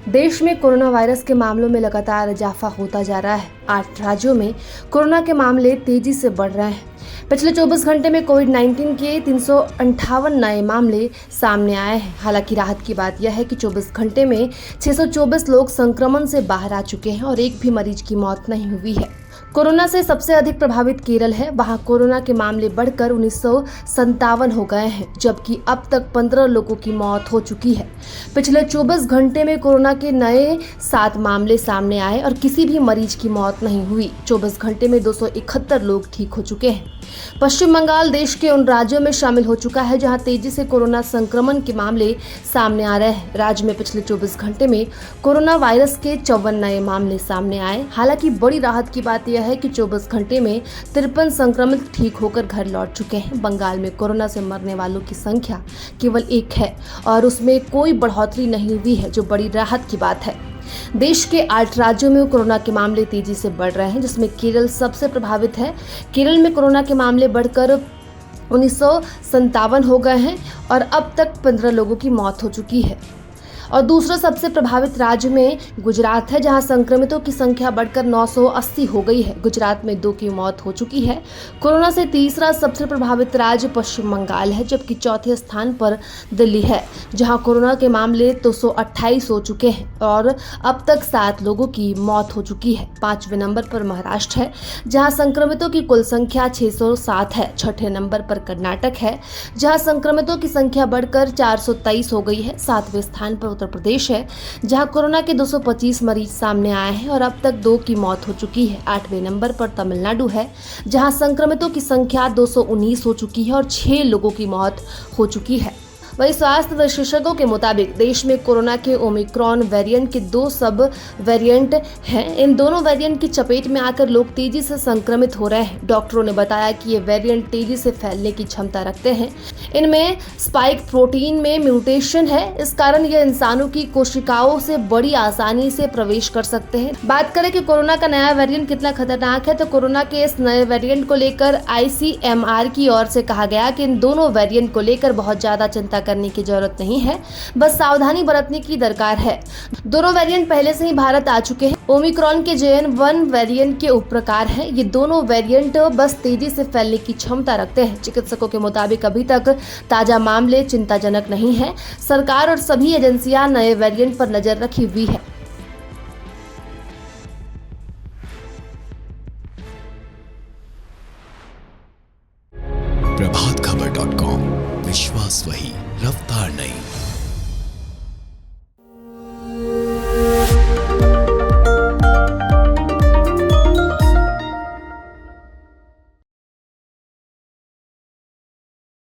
देश में corona virus के मामलों में लगातार इजाफा होता जा रहा है। 8 राज्यों में कोरोना के मामले तेजी से बढ़ रहे हैं। पिछले 24 घंटे में कोविड-19 के 358 नए मामले सामने आए हैं। हालांकि राहत की बात यह है कि 24 घंटे में 624 लोग संक्रमण से बाहर आ चुके हैं और एक भी मरीज की मौत नहीं हुई है। कोरोना से सबसे अधिक प्रभावित केरल है। वहां कोरोना के मामले बढ़कर 1957 हो गए हैं, जबकि अब तक 15 लोगों की मौत हो चुकी है। पिछले 24 घंटे में कोरोना के नए 7 मामले सामने आए और किसी भी मरीज की मौत नहीं हुई। 24 घंटे में 271 लोग ठीक हो चुके हैं। पश्चिम बंगाल देश के उन राज्यों में शामिल हो चुका है जहां तेजी से कोरोना संक्रमण के मामले सामने आ रहे हैं। राज्य में पिछले 24 घंटे में कोरोना वायरस के 54 नए मामले सामने आए। हालांकि बड़ी राहत की बात यह है कि 24 घंटे में 53 संक्रमित ठीक होकर घर लौट चुके हैं। बंगाल में कोरोना से मरने वालों की संख्या केवल 1 है और उसमें कोई बढ़ोतरी नहीं हुई है, जो बड़ी राहत की बात है। देश के 8 राज्यों में कोरोना के मामले तेजी से बढ़ रहे हैं, जिसमें केरल सबसे प्रभावित है। केरल में कोरोना के मामले बढ़कर 1957 हो गए हैं और अब तक 15 लोगों की मौत हो चुकी है। और दूसरा सबसे प्रभावित राज्य में गुजरात है, जहां संक्रमितों की संख्या बढ़कर 980 हो गई है। गुजरात में 2 की मौत हो चुकी है। कोरोना से तीसरा सबसे प्रभावित राज्य पश्चिम बंगाल है, जबकि चौथे स्थान पर दिल्ली है, जहां कोरोना के मामले 228 हो चुके हैं और अब तक 7 लोगों की मौत हो चुकी है। 5वें नंबर पर महाराष्ट्र है, जहां संक्रमितों की कुल संख्या 607 है। 6ठे नंबर पर कर्नाटक है, जहां संक्रमितों की संख्या बढ़कर 423 हो गई है। 7वें स्थान पर उत्तर प्रदेश है, जहां कोरोना के 225 मरीज सामने आए हैं और अब तक 2 की मौत हो चुकी है। 8वें नंबर पर तमिलनाडु है, जहां संक्रमितों की संख्या 219 हो चुकी है और 6 लोगों की मौत हो चुकी है। वहीं स्वास्थ्य विशेषज्ञों के मुताबिक देश में कोरोना के ओमिक्रॉन वेरिएंट के 2 सब वेरिएंट हैं। इन दोनों वेरिएंट की चपेट में आकर लोग तेजी से संक्रमित हो रहे हैं। डॉक्टरों ने बताया कि ये वेरिएंट तेजी से फैलने की क्षमता रखते हैं। इनमें स्पाइक प्रोटीन में म्यूटेशन है, इस कारण ये इंसानों की कोशिकाओं से बड़ी आसानी से प्रवेश कर सकते हैं। बात करें कि कोरोना का नया वेरिएंट कितना खतरनाक है, तो कोरोना के इस नए वेरिएंट को लेकर ICMR की ओर से कहा गया कि इन दोनों वेरिएंट को लेकर बहुत ज्यादा चिंता करने की जरूरत नहीं है, बस सावधानी बरतने की दरकार है। दोनों वेरिएंट पहले से ही भारत आ चुके हैं। ओमिक्रॉन के JN.1 वेरिएंट के उपप्रकार हैं। ये दोनों वेरिएंट बस तेजी से फैलने की क्षमता रखते हैं। चिकित्सकों के मुताबिक अभी तक ताजा मामले चिंताजनक नहीं है। सरकार और सभी एजेंसियां नए वेरिएंट पर नजर रखी हुई है। प्रभातखबर.com, विश्वास वही, रफ्तार नहीं।